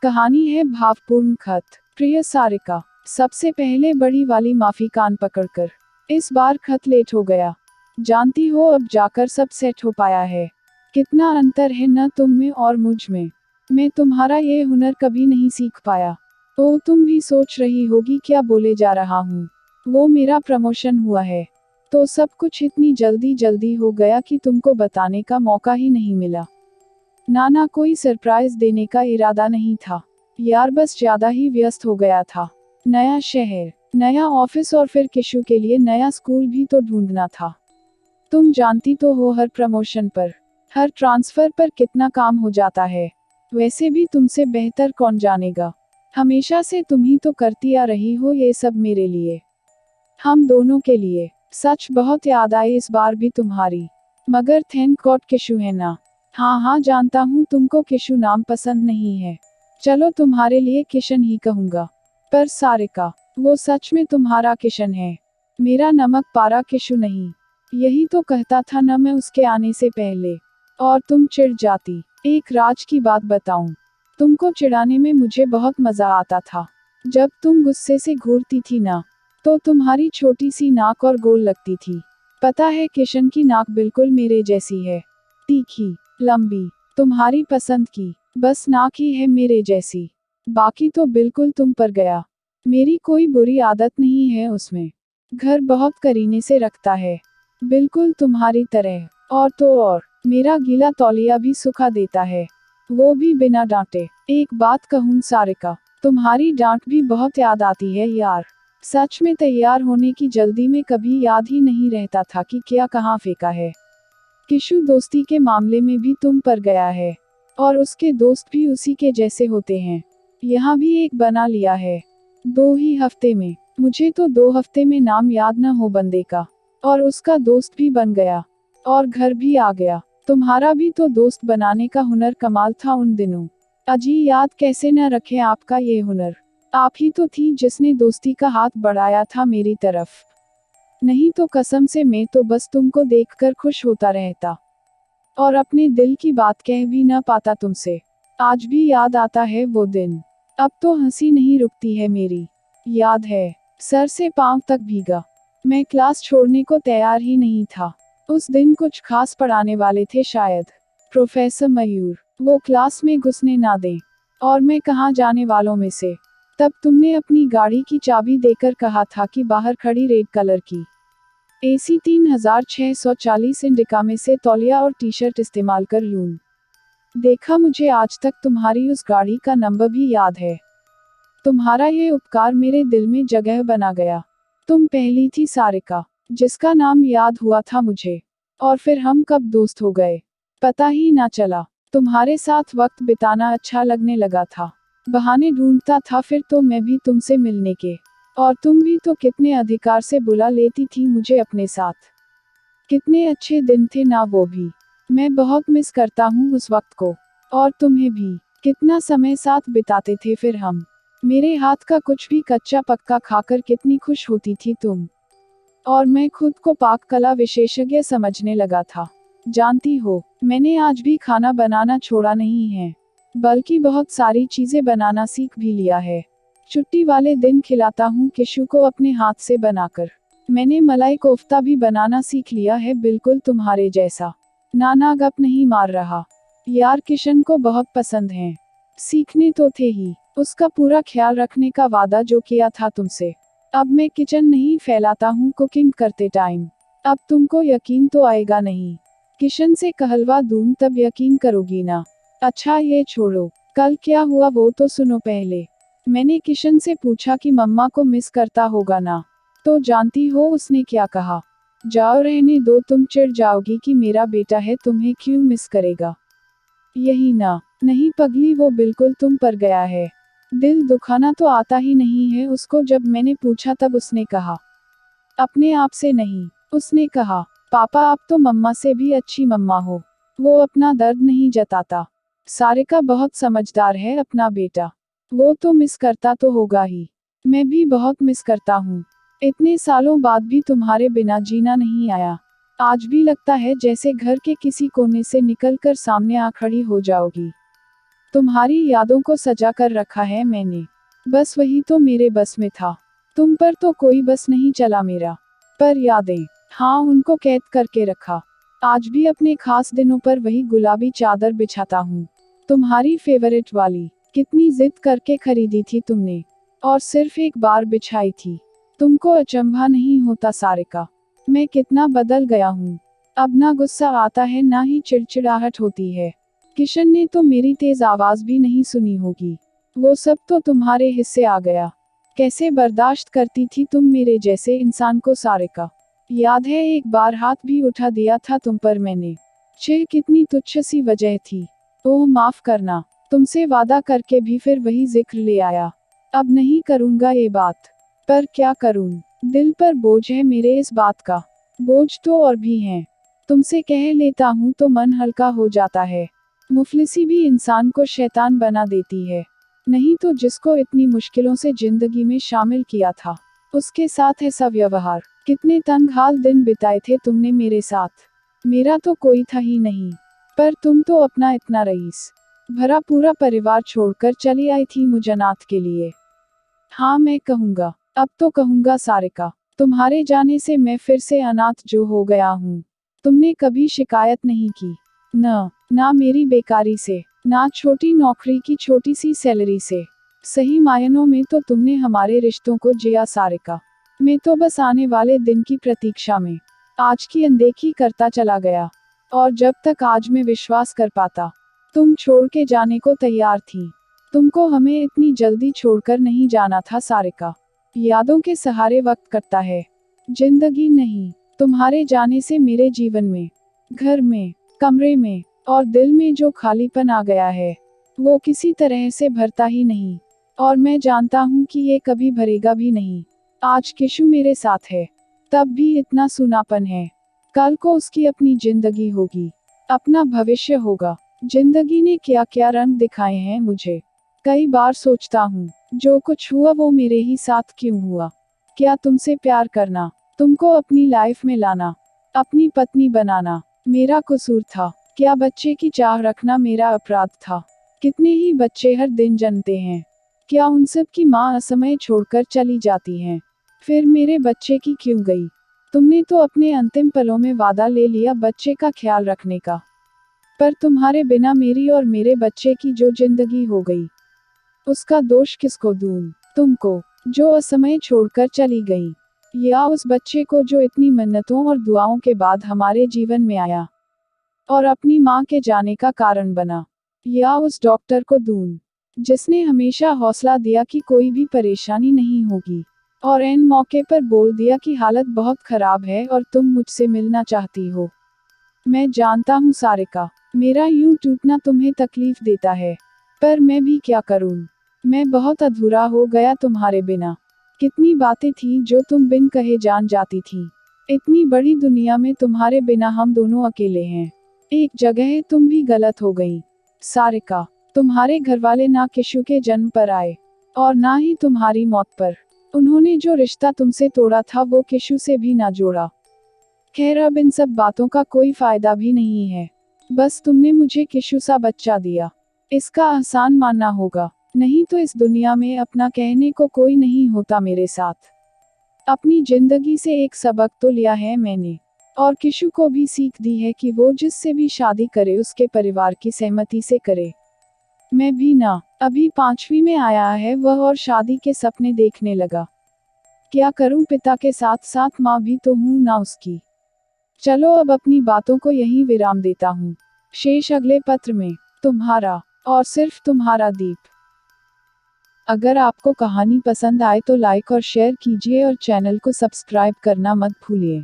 कहानी है भावपूर्ण खत। प्रिय सारिका, सबसे पहले बड़ी वाली माफी कान पकड़कर। इस बार खत लेट हो गया। जानती हो अब जाकर सब सेट हो पाया है। कितना अंतर है न तुम में और मुझ में। मैं तुम्हारा ये हुनर कभी नहीं सीख पाया। तो तुम भी सोच रही होगी क्या बोले जा रहा हूँ। वो मेरा प्रमोशन हुआ है। तो सब कुछ इतनी जल्दी जल्दी हो गया कि तुमको बताने का मौका ही नहीं मिला। नाना कोई सरप्राइज देने का इरादा नहीं था यार, बस ज्यादा ही व्यस्त हो गया था। नया शहर, नया ऑफिस और फिर किशु के लिए नया स्कूल भी तो ढूंढना था। तुम जानती तो हो हर प्रमोशन पर, हर ट्रांसफर पर कितना काम हो जाता है। वैसे भी तुमसे बेहतर कौन जानेगा। हमेशा से तुम ही तो करती आ रही हो ये सब मेरे लिए, हम दोनों के लिए। सच बहुत याद आई इस बार भी तुम्हारी। मगर थैंक गॉड किशु है ना। हाँ हाँ जानता हूँ तुमको किशु नाम पसंद नहीं है। चलो तुम्हारे लिए किशन ही कहूँगा। पर सारिका, वो सच में तुम्हारा किशन है, मेरा नमक पारा किशु नहीं। यही तो कहता था न मैं उसके आने से पहले। और तुम चिढ़ जाती। एक राज की बात बताऊं, तुमको चिढ़ाने में मुझे बहुत मजा आता था। जब तुम गुस्से से घूरती थी ना, तो तुम्हारी छोटी सी नाक और गोल लगती थी। पता है किशन की नाक बिल्कुल मेरे जैसी है, तीखी, लंबी, तुम्हारी पसंद की। बस नाक ही है मेरे जैसी, बाकी तो बिल्कुल तुम पर गया। मेरी कोई बुरी आदत नहीं है उसमें। घर बहुत करीने से रखता है, बिल्कुल तुम्हारी तरह। और तो और, मेरा गीला तौलिया भी सुखा देता है, वो भी बिना डांटे। एक बात कहूँ सारिका, तुम्हारी डांट भी बहुत याद आती है यार। सच में तैयार होने की जल्दी में कभी याद ही नहीं रहता था कि क्या कहाँ फेंका है। किशु दोस्ती के मामले में भी तुम पर गया है, और उसके दोस्त भी उसी के जैसे होते हैं। यहाँ भी एक बना लिया है, 2 ही हफ्ते में। मुझे तो 2 हफ्ते में नाम याद न हो बंदे का, और उसका दोस्त भी बन गया, और घर भी आ गया। तुम्हारा भी तो दोस्त बनाने का हुनर कमाल था उन दिनों। अजी याद कैसे न रखें आपका ये हुनर। आप ही तो थी जिसने दोस्ती का हाथ बढ़ाया था मेरी तरफ। नहीं तो कसम से मैं तो बस तुमको देखकर खुश होता रहता, और अपने दिल की बात कह भी न पाता तुमसे। आज भी याद आता है वो दिन, अब तो हंसी नहीं रुकती है मेरी। याद है, सर से पांव तक भीगा। मैं क्लास छोड़ने को तैयार ही नहीं था। उस दिन कुछ खास पढ़ाने वाले थे शायद, प्रोफेसर मयूर। वो क्लास में घुसने ना दें, और मैं कहाँ जाने वालों में से। तब तुमने अपनी गाड़ी की चाबी देकर कहा था कि बाहर खड़ी रेड कलर की AC 3640 इंडिका में से तौलिया और टी शर्ट इस्तेमाल कर लूं। देखा, मुझे आज तक तुम्हारी उस गाड़ी का नंबर भी याद है। तुम्हारा ये उपकार मेरे दिल में जगह बना गया। तुम पहली थी सारिका जिसका नाम याद हुआ था मुझे, और फिर हम कब दोस्त हो गए पता ही ना चला। तुम्हारे साथ वक्त बिताना अच्छा लगने लगा था। बहाने ढूंढता था फिर तो मैं भी तुमसे मिलने के, और तुम भी तो कितने अधिकार से बुला लेती थी मुझे अपने साथ। कितने अच्छे दिन थे ना वो भी। मैं बहुत मिस करता हूँ उस वक्त को, और तुम्हें भी। कितना समय साथ बिताते थे फिर हम। मेरे हाथ का कुछ भी कच्चा पक्का खाकर कितनी खुश होती थी तुम। और मैं खुद को पाक कला विशेषज्ञ समझने लगा था। जानती हो, मैंने आज भी खाना बनाना छोड़ा नहीं है, बल्कि बहुत सारी चीजें बनाना सीख भी लिया है। छुट्टी वाले दिन खिलाता हूँ किशु को अपने हाथ से बनाकर। मैंने मलाई कोफ्ता भी बनाना सीख लिया है, बिल्कुल तुम्हारे जैसा। नाना गप नहीं मार रहा यार, किशन को बहुत पसंद है। सीखने तो थे ही, उसका पूरा ख्याल रखने का वादा जो किया था तुमसे। अब मैं किचन नहीं फैलाता हूँ कुकिंग करते टाइम। अब तुमको यकीन तो आएगा नहीं। किशन से कहलवा दूं तब यकीन करोगी ना। अच्छा ये छोड़ो, कल क्या हुआ वो तो सुनो पहले। मैंने किशन से पूछा कि मम्मा को मिस करता होगा ना, तो जानती हो उसने क्या कहा। जाओ रहने दो, तुम चिढ़ जाओगी कि मेरा बेटा है तुम्हें क्यों मिस करेगा। यही ना। नहीं पगली, वो बिल्कुल तुम पर गया है। दिल दुखाना तो आता ही नहीं है उसको। जब मैंने पूछा तब उसने कहा अपने आप से नहीं, उसने कहा पापा आप तो मम्मा से भी अच्छी मम्मा हो। वो अपना दर्द नहीं जताता। सारिका बहुत समझदार है अपना बेटा। वो तो मिस करता तो होगा ही, मैं भी बहुत मिस करता हूँ। इतने सालों बाद भी तुम्हारे बिना जीना नहीं आया। आज भी लगता है जैसे घर के किसी कोने से निकलकर सामने आ खड़ी हो जाओगी। तुम्हारी यादों को सजा कर रखा है मैंने, बस वही तो मेरे बस में था। तुम पर तो कोई बस नहीं चला मेरा, पर यादें, हाँ उनको कैद करके रखा। आज भी अपने खास दिनों पर वही गुलाबी चादर बिछाता हूँ, तुम्हारी फेवरेट वाली। कितनी जिद करके खरीदी थी तुमने, और सिर्फ एक बार बिछाई थी। तुमको अचंभा नहीं होता सारिका, मैं कितना बदल गया हूँ। अब ना गुस्सा आता है ना ही चिड़चिड़ाहट होती है। किशन ने तो मेरी तेज आवाज भी नहीं सुनी होगी, वो सब तो तुम्हारे हिस्से आ गया। कैसे बर्दाश्त करती थी तुम मेरे जैसे इंसान को सारिका। याद है एक बार हाथ भी उठा दिया था तुम पर मैंने, छह कितनी तुच्छ सी वजह थी। ओह माफ करना, तुमसे वादा करके भी फिर वही जिक्र ले आया। अब नहीं करूँगा ये बात, पर क्या करूँ, दिल पर बोझ है मेरे इस बात का। बोझ तो और भी हैं, तुमसे कह लेता हूँ तो मन हल्का हो जाता है। मुफलिसी भी इंसान को शैतान बना देती है। नहीं तो जिसको इतनी मुश्किलों से जिंदगी में शामिल किया था, उसके साथ ऐसा व्यवहार। कितने तंगहाल दिन बिताए थे तुमने मेरे साथ, मेरा तो कोई था ही नहीं। पर तुम तो अपना इतना रईस भरा पूरा परिवार छोड़कर चली आई थी मुजनात के लिए। हाँ मैं कहूँगा, अब तो कहूँगा सारिका, तुम्हारे जाने से मैं फिर से अनाथ जो हो गया हूँ। तुमने कभी शिकायत नहीं की, ना मेरी बेकारी से, ना छोटी नौकरी की छोटी सी सैलरी से। सही मायनों में तो तुमने हमारे रिश्तों को जिया सारिका। मैं तो बस आने वाले दिन की प्रतीक्षा में आज की अनदेखी करता चला गया, और जब तक आज मैं विश्वास कर पाता, तुम छोड़ के जाने को तैयार थी। तुमको हमें इतनी जल्दी छोड़कर नहीं जाना था सारिका। यादों के सहारे वक्त कटता है, जिंदगी नहीं। तुम्हारे जाने से मेरे जीवन में, घर में, कमरे में और दिल में जो खालीपन आ गया है, वो किसी तरह से भरता ही नहीं। और मैं जानता हूँ कि ये कभी भरेगा भी नहीं। आज किशु मेरे साथ है, तब भी इतना सूनापन है। कल को उसकी अपनी जिंदगी होगी, अपना भविष्य होगा। जिंदगी ने क्या क्या रंग दिखाए हैं मुझे। कई बार सोचता हूँ, जो कुछ हुआ वो मेरे ही साथ क्यों हुआ। क्या तुमसे प्यार करना, तुमको अपनी लाइफ में लाना, अपनी पत्नी बनाना मेरा कसूर था। क्या बच्चे की चाह रखना मेरा अपराध था। कितने ही बच्चे हर दिन जन्मते हैं, क्या उन सब की माँ असमय छोड़कर चली जाती हैं। फिर मेरे बच्चे की क्यों गई। तुमने तो अपने अंतिम पलों में वादा ले लिया बच्चे का ख्याल रखने का, पर तुम्हारे बिना मेरी और मेरे बच्चे की जो जिंदगी हो गई, उसका दोष किसको दूं। तुमको, जो असमय छोड़कर चली गई, या उस बच्चे को जो इतनी मिन्नतों और दुआओं के बाद हमारे जीवन में आया और अपनी माँ के जाने का कारण बना, या उस डॉक्टर को दूं जिसने हमेशा हौसला दिया कि कोई भी परेशानी नहीं होगी, और ऐन मौके पर बोल दिया कि हालत बहुत खराब है और तुम मुझसे मिलना चाहती हो। मैं जानता हूँ सारिका, मेरा यूं टूटना तुम्हें तकलीफ देता है, पर मैं भी क्या करूँ। मैं बहुत अधूरा हो गया तुम्हारे बिना। कितनी बातें थी जो तुम बिन कहे जान जाती थी। इतनी बड़ी दुनिया में तुम्हारे बिना हम दोनों अकेले हैं। एक जगह तुम भी गलत हो गई सारिका। तुम्हारे घरवाले ना किशु के जन्म पर आए, और ना ही तुम्हारी मौत पर। उन्होंने जो रिश्ता तुमसे तोड़ा था वो किशु से भी ना जोड़ा। खैर अब इन सब बातों का कोई फायदा भी नहीं है। बस तुमने मुझे किशु सा बच्चा दिया, इसका एहसान मानना होगा। नहीं तो इस दुनिया में अपना कहने को कोई नहीं होता मेरे साथ। अपनी जिंदगी से एक सबक तो लिया है मैंने, और किशु को भी सीख दी है कि वो जिससे भी शादी करे उसके परिवार की सहमति से करे। मैं भी ना, अभी 5वीं में आया है वह और शादी के सपने देखने लगा। क्या करूं, पिता के साथ साथ माँ भी तो हूं ना उसकी। चलो अब अपनी बातों को यहीं विराम देता हूँ। शेष अगले पत्र में। तुम्हारा, और सिर्फ तुम्हारा दीप। अगर आपको कहानी पसंद आए तो लाइक और शेयर कीजिए और चैनल को सब्सक्राइब करना मत भूलिए।